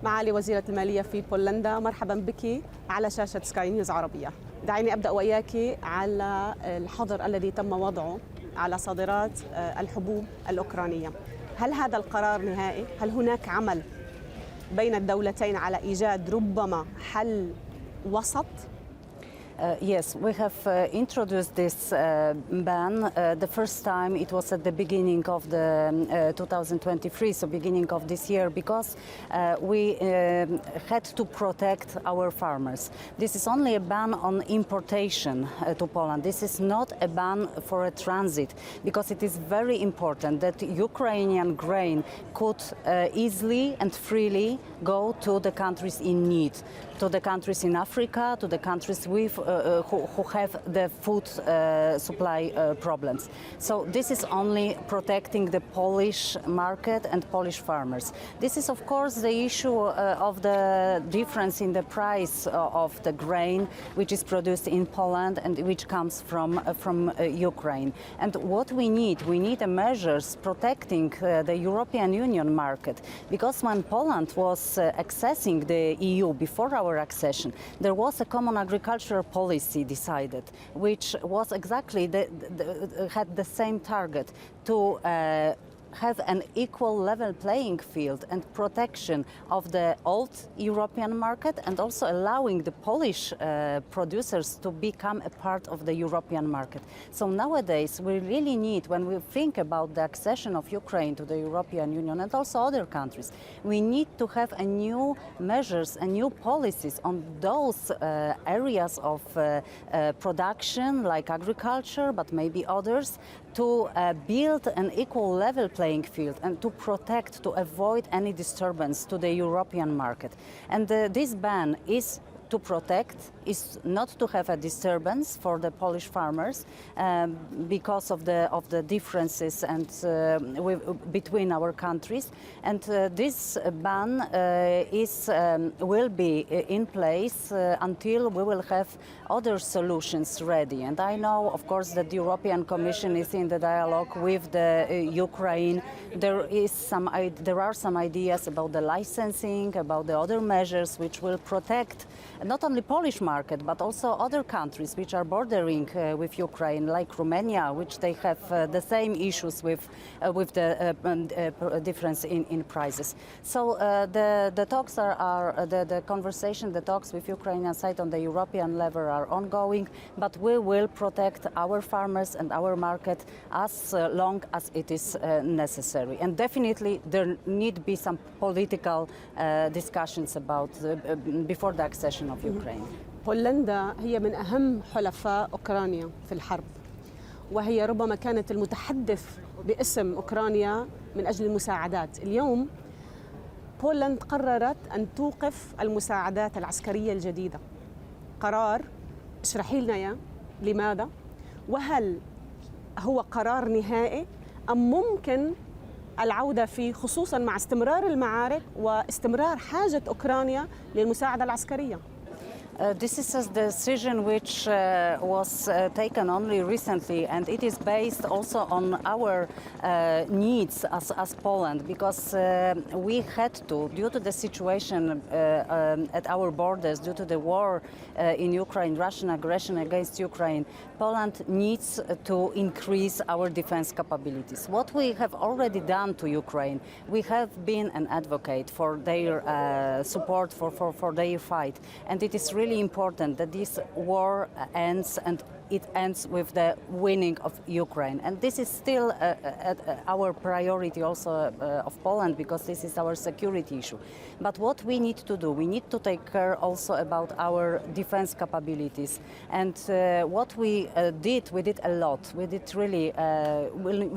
معالي وزيرة المالية في بولندا، مرحبا بك على شاشة سكاي نيوز عربية. دعيني أبدأ وإياك على الحظر الذي تم وضعه على صادرات الحبوب الأوكرانية. هل هذا القرار نهائي؟ هل هناك عمل بين الدولتين على إيجاد ربما حل وسط؟ Yes, we have introduced this ban. The first time it was at the beginning of the 2023, so beginning of this year, because we had to protect our farmers. This is only a ban on importation to Poland. This is not a ban for a transit, because it is very important that Ukrainian grain could easily and freely go to the countries in need, to the countries in Africa, to the countries with who have the food supply problems. So this is only protecting the Polish market and Polish farmers. This is, of course, the issue of the difference in the price of the grain which is produced in Poland and which comes from Ukraine. And what we need measures protecting the European Union market, because when Poland was accessing the EU before our accession, there was a common agricultural policy decided, which was exactly had the same target to have an equal level playing field and protection of the old European market, and also allowing the Polish producers to become a part of the European market. So nowadays we really need, when we think about the accession of Ukraine to the European Union and also other countries, we need to have a new measures and new policies on those areas of production like agriculture, but maybe others, to build an equal level playing field and to protect, to avoid any disturbance to the European market. And this ban is to protect, is not to have a disturbance for the Polish farmers because of the differences and between our countries. And this ban will be in place until we will have other solutions ready. And I know, of course, that the European Commission is in the dialogue with the Ukraine. There are some ideas about the licensing, about the other measures which will protect not only Polish market, but also other countries which are bordering with Ukraine, like Romania, which they have the same issues with the difference in prices. So the talks the conversation, the talks with Ukrainian side on the European level are ongoing, but we will protect our farmers and our market as long as it is necessary. And definitely there need to be some political discussions about before the accession of Ukraine. بولندا هي من أهم حلفاء أوكرانيا في الحرب، وهي ربما كانت المتحدث باسم أوكرانيا من أجل المساعدات. اليوم بولندا قررت أن توقف المساعدات العسكرية الجديدة. قرار، اشرحي لنا إياه لماذا؟ وهل هو قرار نهائي أم ممكن العودة فيه، خصوصاً مع استمرار المعارك واستمرار حاجة أوكرانيا للمساعدة العسكرية؟ This is a decision which was taken only recently, and it is based also on our needs as Poland, because we had to, due to the situation at our borders, due to the war in Ukraine, Russian aggression against Ukraine, Poland needs to increase our defense capabilities. What we have already done to Ukraine, we have been an advocate for their support, for their fight, and it is really important that this war ends, and it ends with the winning of Ukraine. And this is still our priority also of Poland, because this is our security issue. But what we need to do, we need to take care also about our defense capabilities. And what we did a lot. We did really,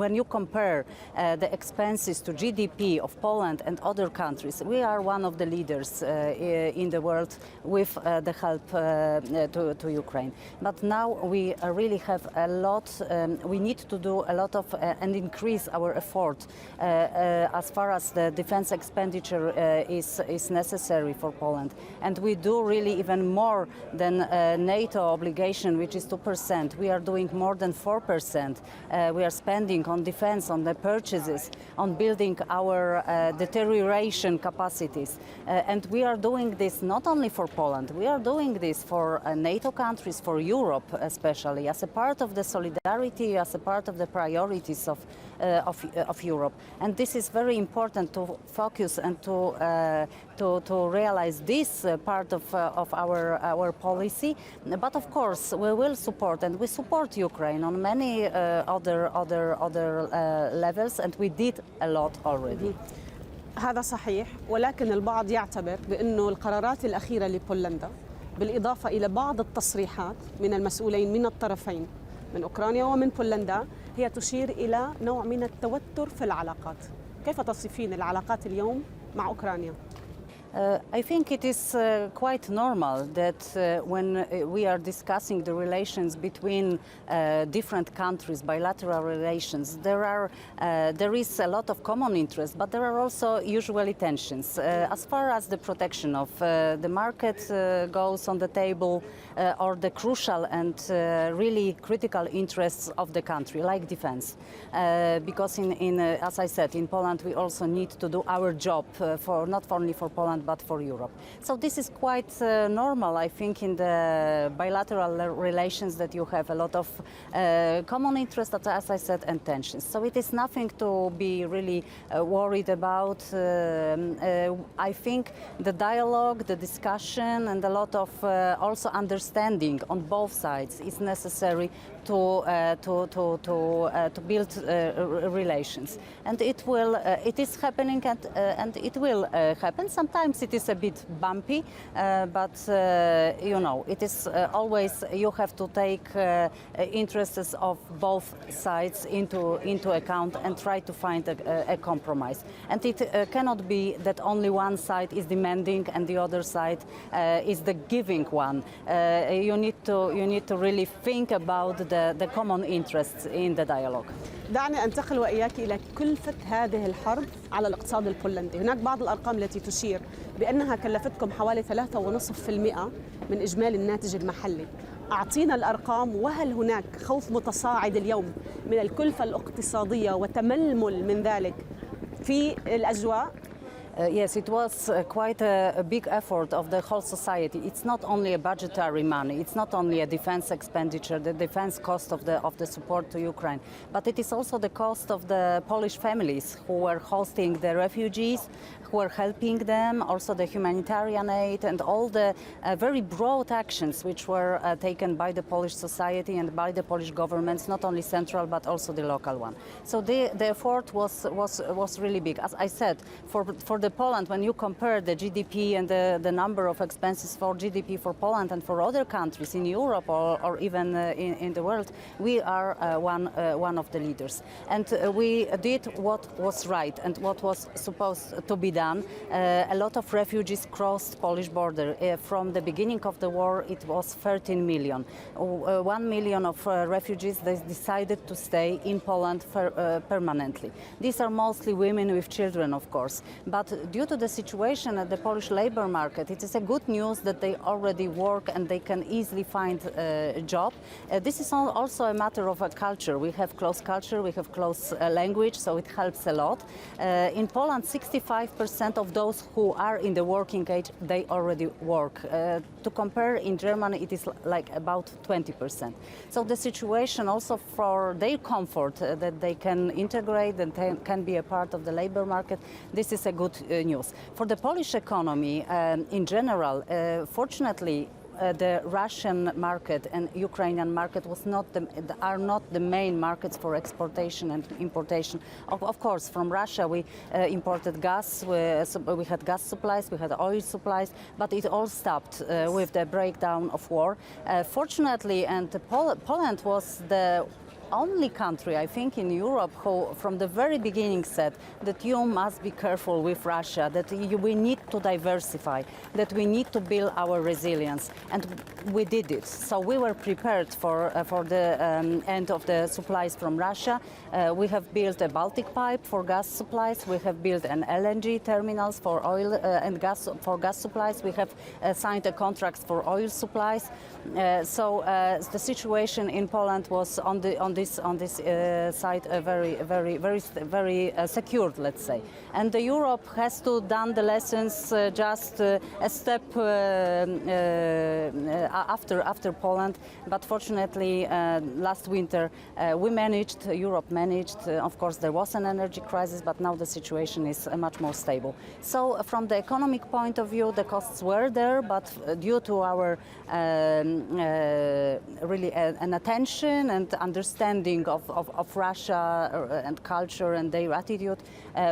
when you compare the expenses to GDP of Poland and other countries, we are one of the leaders in the world with the help to Ukraine. But now we we really have a lot, we need to do a lot of and increase our effort as far as the defense expenditure is necessary for Poland. And we do really even more than NATO obligation, which is 2%. We are doing more than 4%. We are spending on defense, on the purchases, on building our deterioration capacities. And we are doing this not only for Poland, we are doing this for NATO countries, for Europe especially, as a part of the solidarity, as a part of the priorities of Europe. And this is very important to focus and to realize this part of our policy. But of course, we will support, and we support Ukraine on many other levels, and we did a lot already. هذا صحيح، ولكن البعض يعتبر بأنه القرارات الأخيرة لبولندا بالإضافة إلى بعض التصريحات من المسؤولين من الطرفين من أوكرانيا ومن بولندا هي تشير إلى نوع من التوتر في العلاقات. كيف تصفين العلاقات اليوم مع أوكرانيا؟ I think it is quite normal that when we are discussing the relations between different countries, bilateral relations, there is a lot of common interest, but there are also usually tensions. As far as the protection of the market goes on the table, or the crucial and really critical interests of the country, like defense. Because as I said, in Poland we also need to do our job for not only for Poland but for Europe. So this is quite normal, I think, in the bilateral relations, that you have a lot of common interests, as I said, and tensions. So it is nothing to be really worried about. I think the dialogue, the discussion, and a lot of also understanding on both sides is necessary to build relations, and it is happening, and it will happen. Sometimes it is a bit bumpy, but you know, it is always, you have to take interests of both sides into account and try to find a compromise. And it cannot be that only one side is demanding and the other side is the giving one. You need to really think about the common interests in the dialogue. دعني أنتقل وإياك إلى كلفة هذه الحرب على الاقتصاد البولندي. هناك بعض الأرقام التي تشير بأنها كلفتكم حوالي 3.5% من إجمالي الناتج المحلي. أعطينا الأرقام، وهل هناك خوف متصاعد اليوم من الكلفة الاقتصادية وتململ من ذلك في الأجواء؟ Yes, it was quite a big effort of the whole society. It's not only a budgetary money, it's not only a defense expenditure, the defense cost of the support to Ukraine, but it is also the cost of the Polish families who were hosting the refugees, who are helping them, also the humanitarian aid and all the very broad actions which were taken by the Polish society and by the Polish governments, not only central but also the local one. So the effort was really big. As I said, for the Poland, when you compare the GDP and the number of expenses for GDP for Poland and for other countries in Europe or even in the world, we are one of the leaders. And we did what was right and what was supposed to be done. A lot of refugees crossed Polish border. From the beginning of the war, it was 13 million. 1 million of refugees, they decided to stay in Poland permanently. These are mostly women with children, of course. But due to the situation at the Polish labor market, it is a good news that they already work and they can easily find a job. This is also a matter of a culture. We have close culture, we have close language, so it helps a lot. In Poland, 65% of those who are in the working age, they already work. To compare, in Germany, it is like about 20%. So the situation also for their comfort, that they can integrate and can be a part of the labor market, this is a good news. For the Polish economy in general, fortunately, the Russian market and Ukrainian market are not the main markets for exportation and importation. Of course, from Russia we imported gas, we had gas supplies, we had oil supplies, but it all stopped with the breakdown of war. Fortunately, and Poland was only country, I think, in Europe who from the very beginning said that you must be careful with Russia, that we need to diversify, that we need to build our resilience. And we did it. So we were prepared for the end of the supplies from Russia. We have built a Baltic pipe for gas supplies. We have built an LNG terminals for oil and gas supplies. We have signed a contract for oil supplies. So the situation in Poland was on this side very secured, let's say. And Europe has to done the lessons just a step after Poland. But fortunately, last winter Europe managed. Of course, there was an energy crisis, but now the situation is much more stable. So from the economic point of view, the costs were there, but due to our really an attention and understanding of Russia and culture and their attitude,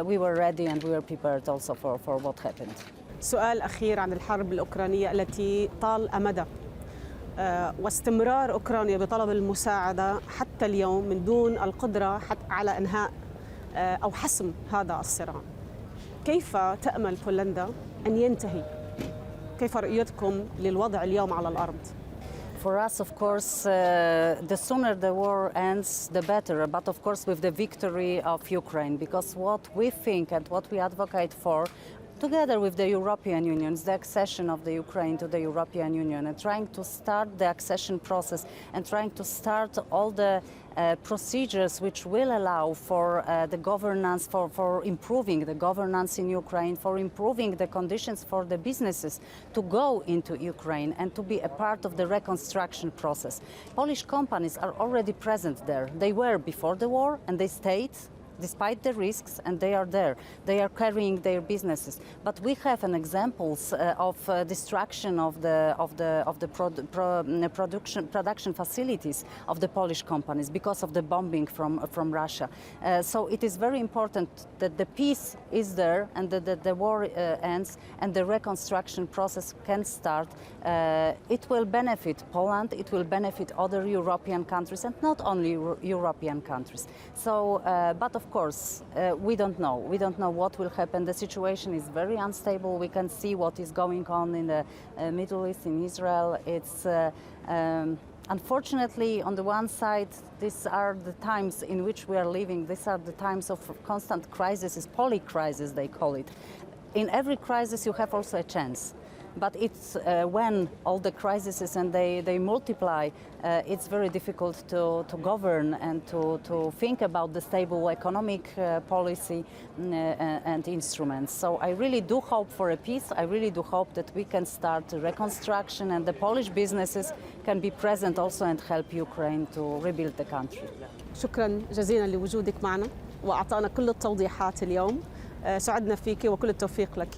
we were ready and we were prepared also for what happened. سؤال أخير عن الحرب الأوكرانية التي طال أمدها واستمرار أوكرانيا بطلب المساعدة حتى اليوم من دون القدرة على إنهاء أو حسم هذا الصراع. كيف تأمل بولندا أن ينتهي؟ كيف رؤيتكم للوضع اليوم على الأرض؟ For us, of course, the sooner the war ends, the better. But of course, with the victory of Ukraine, because what we think and what we advocate for, together with the European Union, the accession of the Ukraine to the European Union, and trying to start the accession process and trying to start all the procedures which will allow for the governance, for improving the governance in Ukraine, for improving the conditions for the businesses to go into Ukraine and to be a part of the reconstruction process. Polish companies are already present there. They were before the war and they stayed despite the risks, and they are there. They are carrying their businesses. But we have an examples of destruction of the production facilities of the Polish companies because of the bombing from Russia. So it is very important that the peace is there and that the war ends and the reconstruction process can start. It will benefit Poland, it will benefit other European countries, and not only European countries. So, but of course, we don't know. We don't know what will happen. The situation is very unstable. We can see what is going on in the Middle East, in Israel. It's unfortunately, on the one side, these are the times in which we are living. These are the times of constant crises, polycrisis they call it. In every crisis, you have also a chance. But it's when all the crises and they multiply, it's very difficult to govern and to think about the stable economic policy and instruments. So I really do hope for a peace. I really do hope that we can start a reconstruction and the Polish businesses can be present also and help Ukraine to rebuild the country. شكرا جزيلا لوجودك معنا وأعطانا كل التوضيحات اليوم. سعدنا فيك وكل التوفيق لك.